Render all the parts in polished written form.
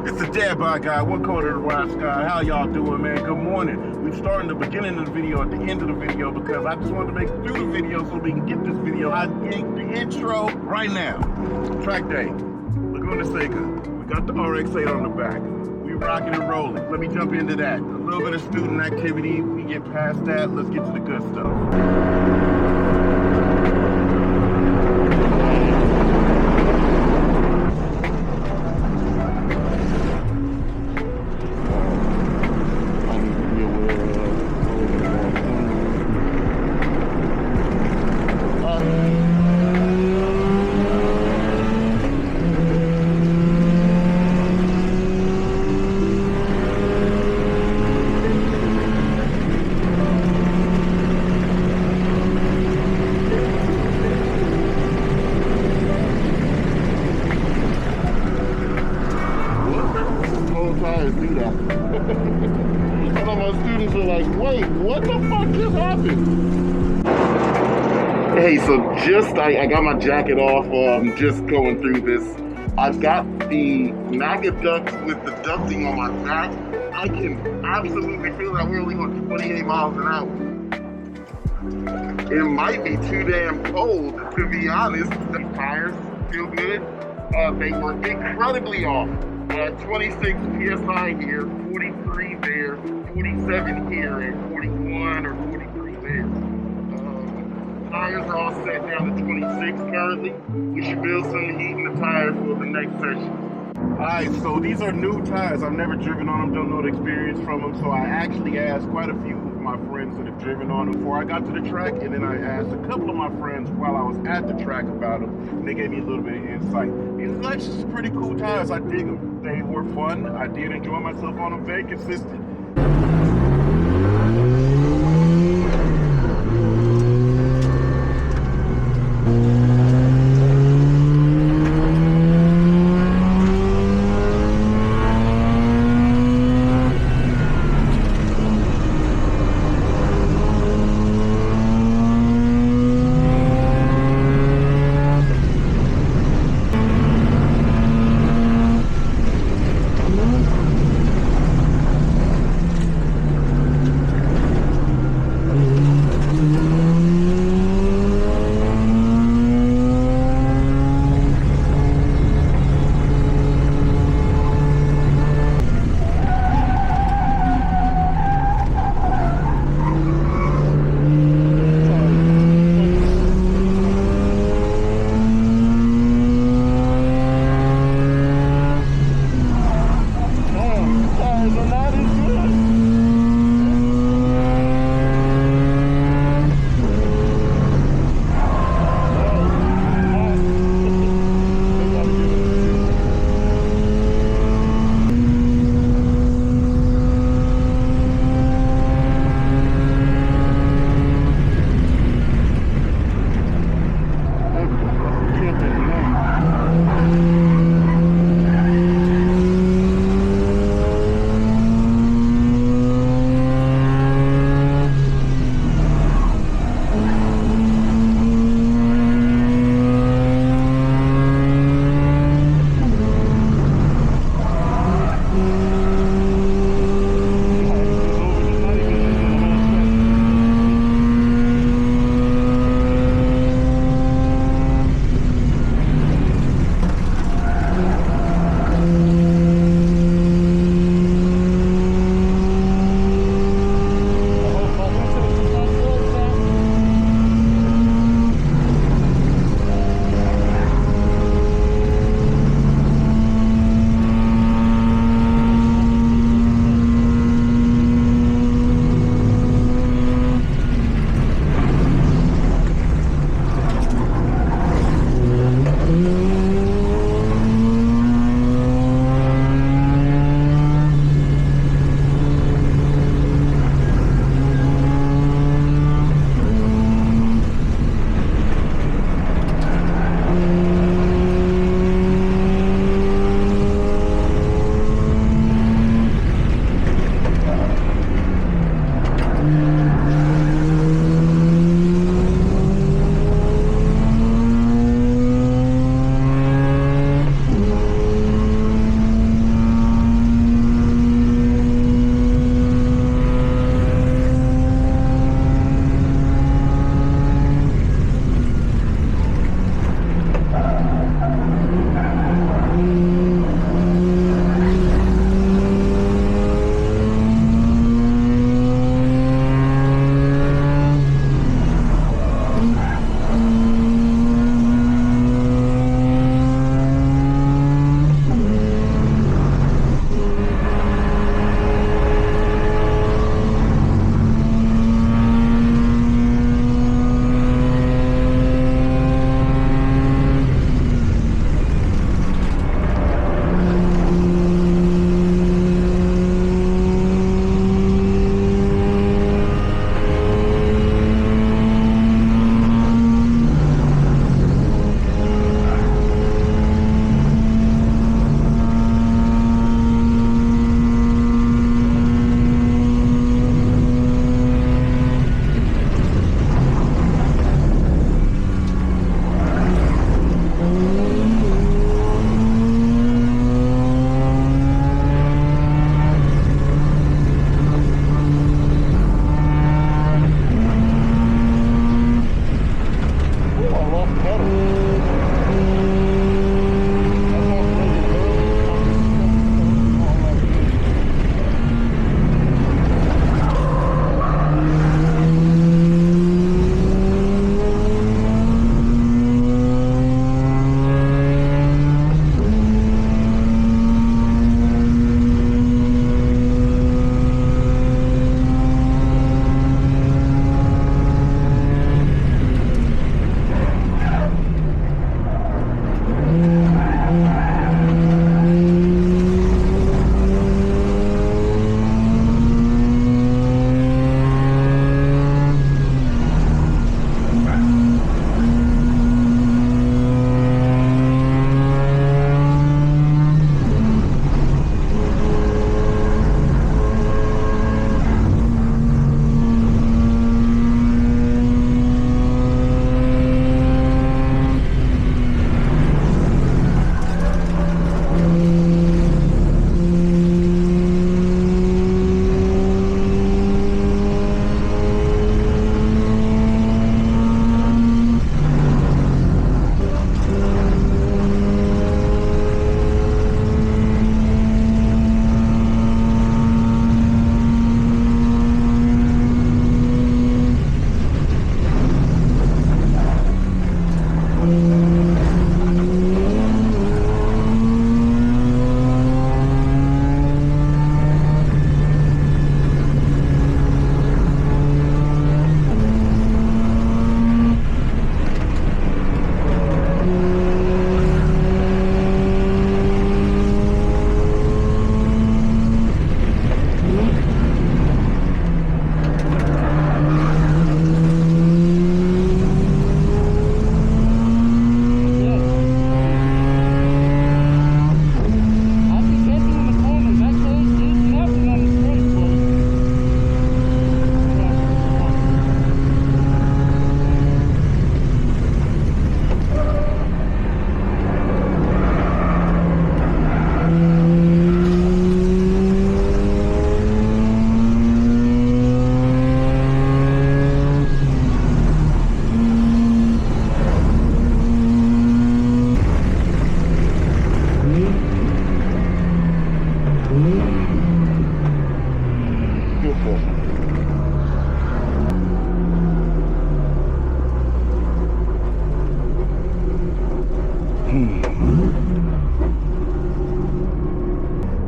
It's the Dad Bod Guy, one quarter of the Wise Guy. How y'all doing, man? Good morning. We're starting the beginning of the video at the end of the video because I just wanted to make it through the video so we can get this video. I think the intro right now. Track day, Laguna Seca. We got the RX-8 on the back. We rocking and rolling. Let me jump into that. A little bit of student activity. We get past that. Let's get to the good stuff. Tires do that. Some of my students are like, wait, what the fuck just happened? Hey, so I got my jacket off, just going through this. I've got the MAGA ducks with the ducting on my back. I can absolutely feel that we're only going 28 miles an hour. It might be too damn cold, to be honest. The tires feel good. They were incredibly off. 26 PSI here, 43 there, 47 here, and 41 or 43 there. Tires are all set down to 26 currently. We should build some heat in the tires for the next session. Alright, so these are new tires. I've never driven on them, don't know the experience from them, so I actually asked quite a few of my friends that have driven on them before I got to the track, and then I asked a couple of my friends while I was at the track about them, and they gave me a little bit of insight. These are actually pretty cool tires. I dig them. They were fun. I did enjoy myself on them. Very consistent.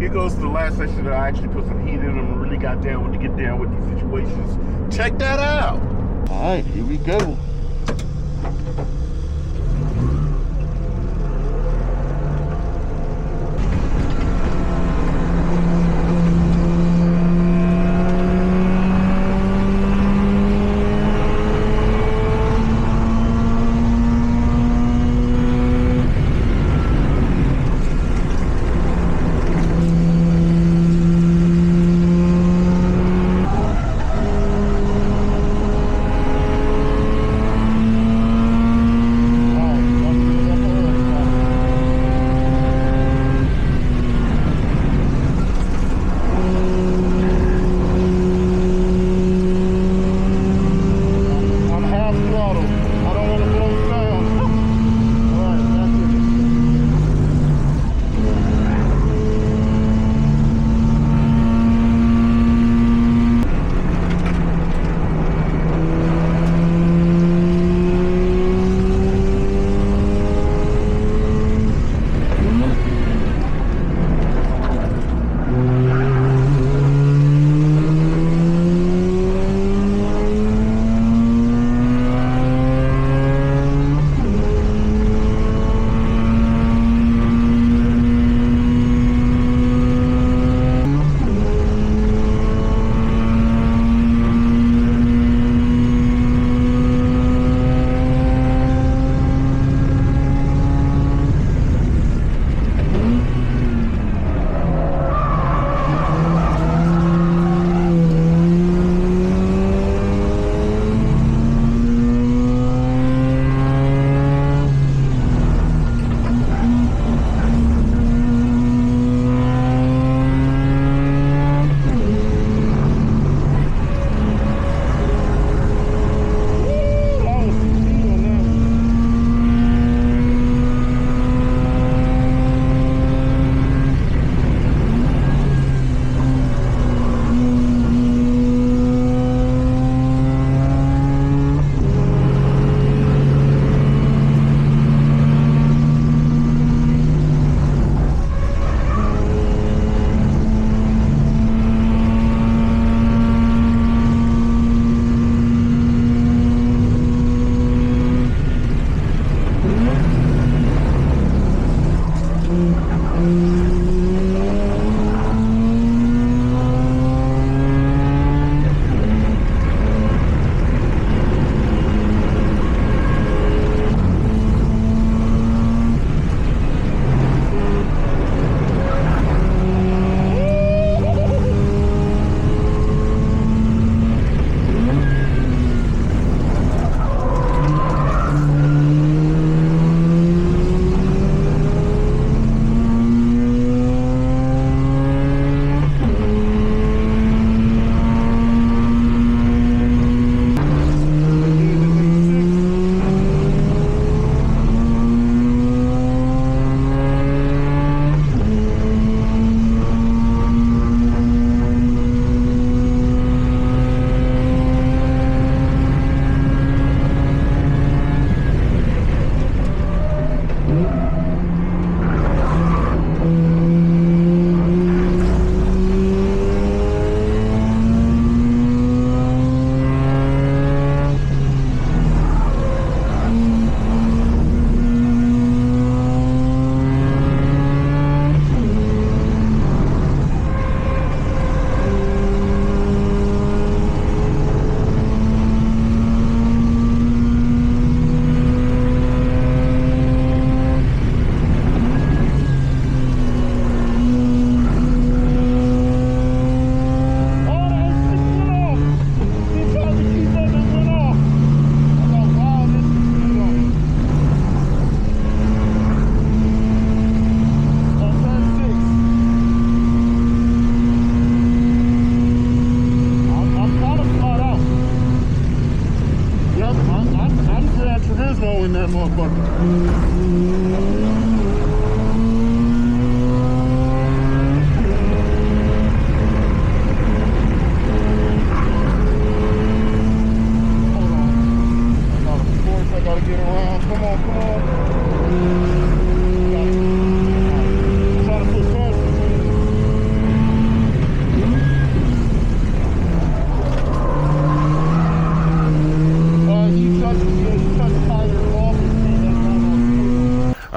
Here goes the last section that I actually put some heat in them and really got down to get down with these situations. Check that out. All right, here we go.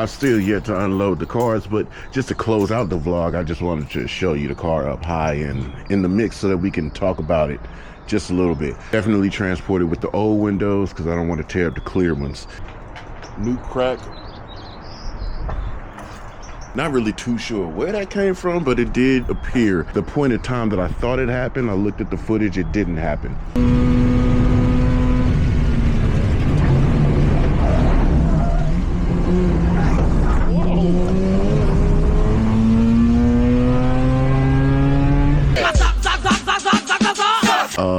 I've still yet to unload the cars, but just to close out the vlog, I just wanted to show you the car up high and in the mix so that we can talk about it just a little bit. Definitely transported with the old windows because I don't want to tear up the clear ones. New crack. Not really too sure where that came from, but it did appear. The point in time that I thought it happened, I looked at the footage, it didn't happen.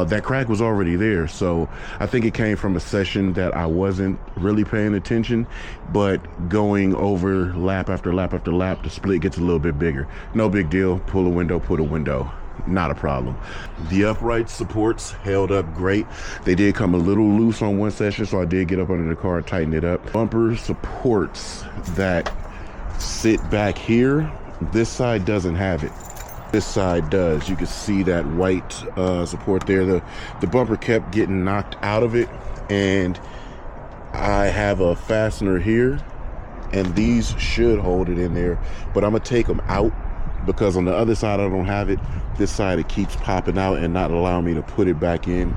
That crack was already there, so I think it came from a session that I wasn't really paying attention, but going over lap after lap after lap, the split gets a little bit bigger. No big deal, pull a window, put a window, not a problem. The upright supports held up great. They did come a little loose on one session, so I did get up under the car and tighten it up. Bumper supports that sit back here, this side doesn't have it. This side does. You can see that white support there. The bumper kept getting knocked out of it, and I have a fastener here, and these should hold it in there, but I'm gonna take them out because on the other side I don't have it. This side it keeps popping out and not allowing me to put it back in.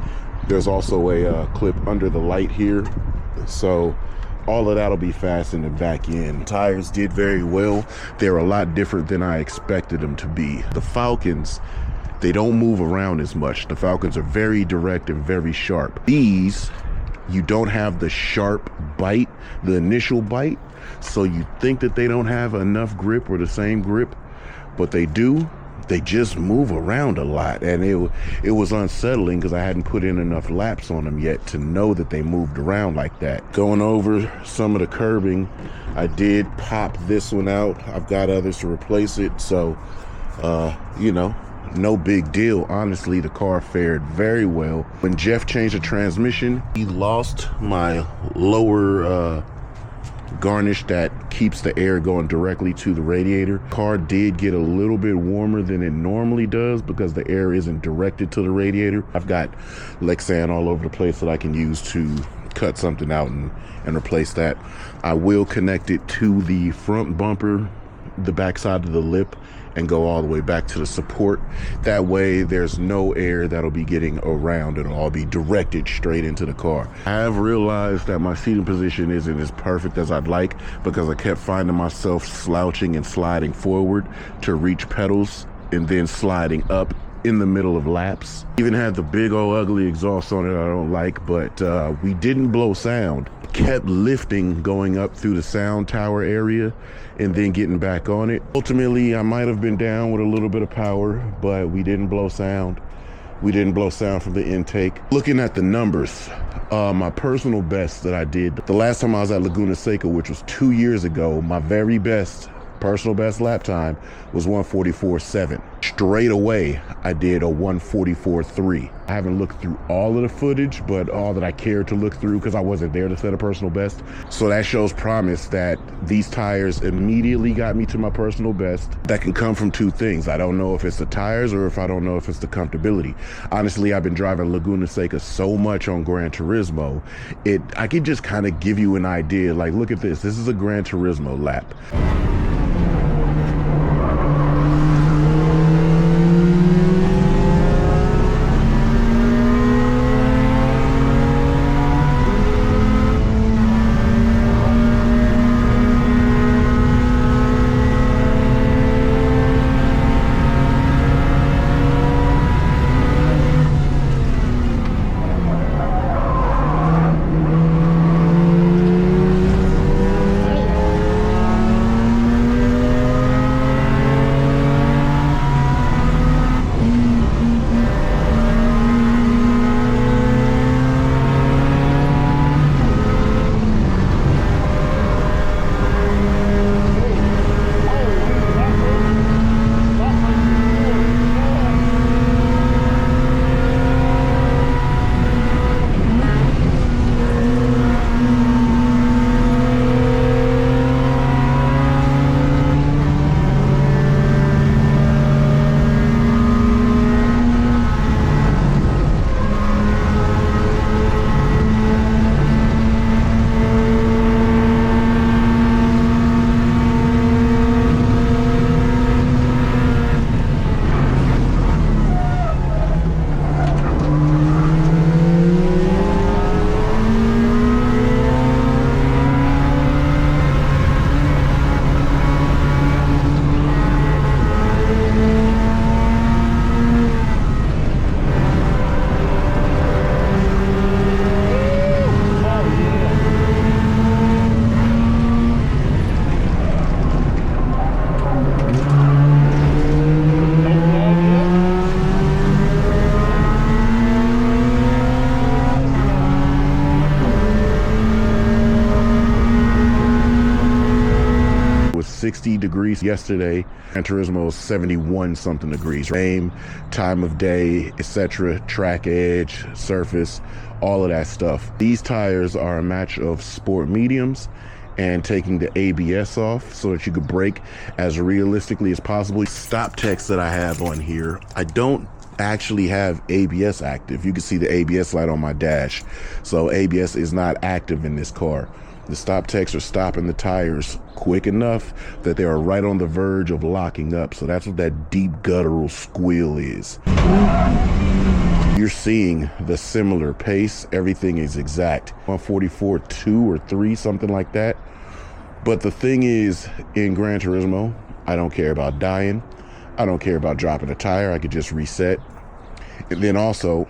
There's also a clip under the light here, so all of that'll be fastened and back in. Tires did very well. They're a lot different than I expected them to be. The Falcons, they don't move around as much. The Falcons are very direct and very sharp. These, you don't have the sharp bite, the initial bite, so you think that they don't have enough grip or the same grip, but they do. They just move around a lot, and it was unsettling because I hadn't put in enough laps on them yet to know that they moved around like that. Going over some of the curbing, I did pop this one out. I've got others to replace it, so you know, no big deal. Honestly, the car fared very well. When Jeff changed the transmission, he lost my lower garnish that keeps the air going directly to the radiator. Car did get a little bit warmer than it normally does because the air isn't directed to the radiator. I've got Lexan all over the place that I can use to cut something out and replace that. I will connect it to the front bumper, the back side of the lip, and go all the way back to the support. That way there's no air that'll be getting around. It'll all be directed straight into the car. I have realized that my seating position isn't as perfect as I'd like because I kept finding myself slouching and sliding forward to reach pedals and then sliding up in the middle of laps. Even had the big old ugly exhaust on it I don't like, but we didn't blow sound. Kept lifting going up through the sound tower area and then getting back on it. Ultimately, I might have been down with a little bit of power, but we didn't blow sound. We didn't blow sound from the intake. Looking at the numbers, my personal best that I did, the last time I was at Laguna Seca, which was 2 years ago, my very best personal best lap time was 1:44.7. Straight away, I did a 1:44.3. I haven't looked through all of the footage, but all that I cared to look through because I wasn't there to set a personal best. So that shows promise that these tires immediately got me to my personal best. That can come from two things. I don't know if it's the tires or if I don't know if it's the comfortability. Honestly, I've been driving Laguna Seca so much on Gran Turismo, I could just kind of give you an idea. Like, look at this. This is a Gran Turismo lap. yesterday. Gran Turismo 71 something degrees. Name, time of day, etc. Track edge, surface, all of that stuff. These tires are a match of sport mediums and taking the ABS off so that you could brake as realistically as possible. Stop text that I have on here, I don't actually have ABS active. You can see the ABS light on my dash. So ABS is not active in this car. The stop techs are stopping the tires quick enough that they are right on the verge of locking up. So that's what that deep guttural squeal is. You're seeing the similar pace. Everything is exact. 144, 2 or 3, something like that. But the thing is, in Gran Turismo, I don't care about dying. I don't care about dropping a tire. I could just reset. And then also,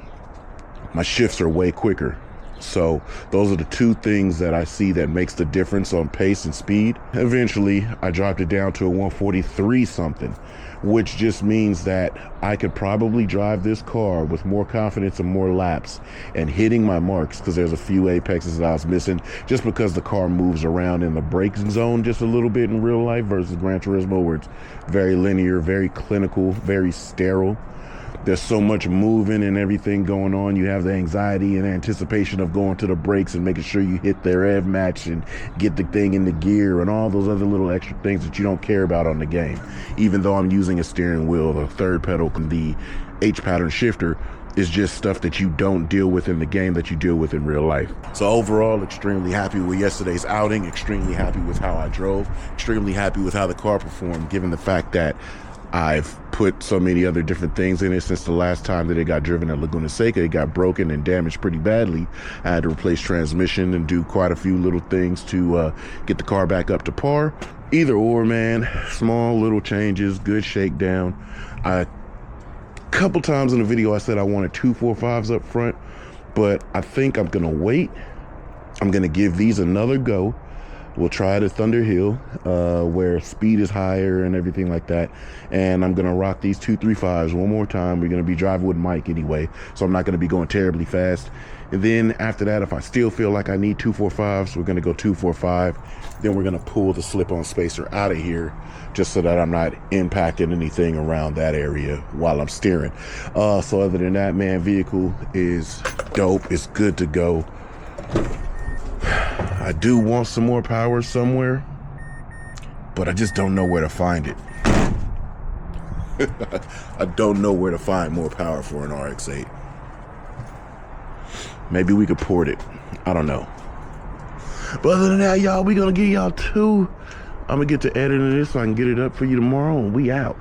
my shifts are way quicker. So those are the two things that I see that makes the difference on pace and speed. Eventually, I dropped it down to a 143 something, which just means that I could probably drive this car with more confidence and more laps and hitting my marks, because there's a few apexes that I was missing just because the car moves around in the braking zone just a little bit in real life versus Gran Turismo, where it's very linear, very clinical, very sterile. There's so much moving and everything going on. You have the anxiety and anticipation of going to the brakes and making sure you hit the rev match and get the thing in the gear and all those other little extra things that you don't care about on the game. Even though I'm using a steering wheel, the third pedal, the H pattern shifter is just stuff that you don't deal with in the game that you deal with in real life. So overall, extremely happy with yesterday's outing, extremely happy with how I drove, extremely happy with how the car performed, given the fact that I've put so many other different things in it since the last time that it got driven at Laguna Seca. It got broken and damaged pretty badly. I had to replace transmission and do quite a few little things to get the car back up to par. Either or, man, small little changes, good shakedown. A couple times in the video I said I wanted 245s up front, but I think I'm gonna wait. I'm gonna give these another go. We'll try it at Thunder Hill, where speed is higher and everything like that. And I'm gonna rock these 235s one more time. We're gonna be driving with Mike anyway, so I'm not gonna be going terribly fast. And then after that, if I still feel like I need 245s, we're gonna go 245. Then we're gonna pull the slip-on spacer out of here, just so that I'm not impacting anything around that area while I'm steering. So other than that, man, vehicle is dope. It's good to go. I do want some more power somewhere, but I just don't know where to find it. I don't know where to find more power for an RX-8. Maybe we could port it. I don't know. But other than that, y'all, we gonna give y'all two. I'm gonna get to editing this so I can get it up for you tomorrow, and we out.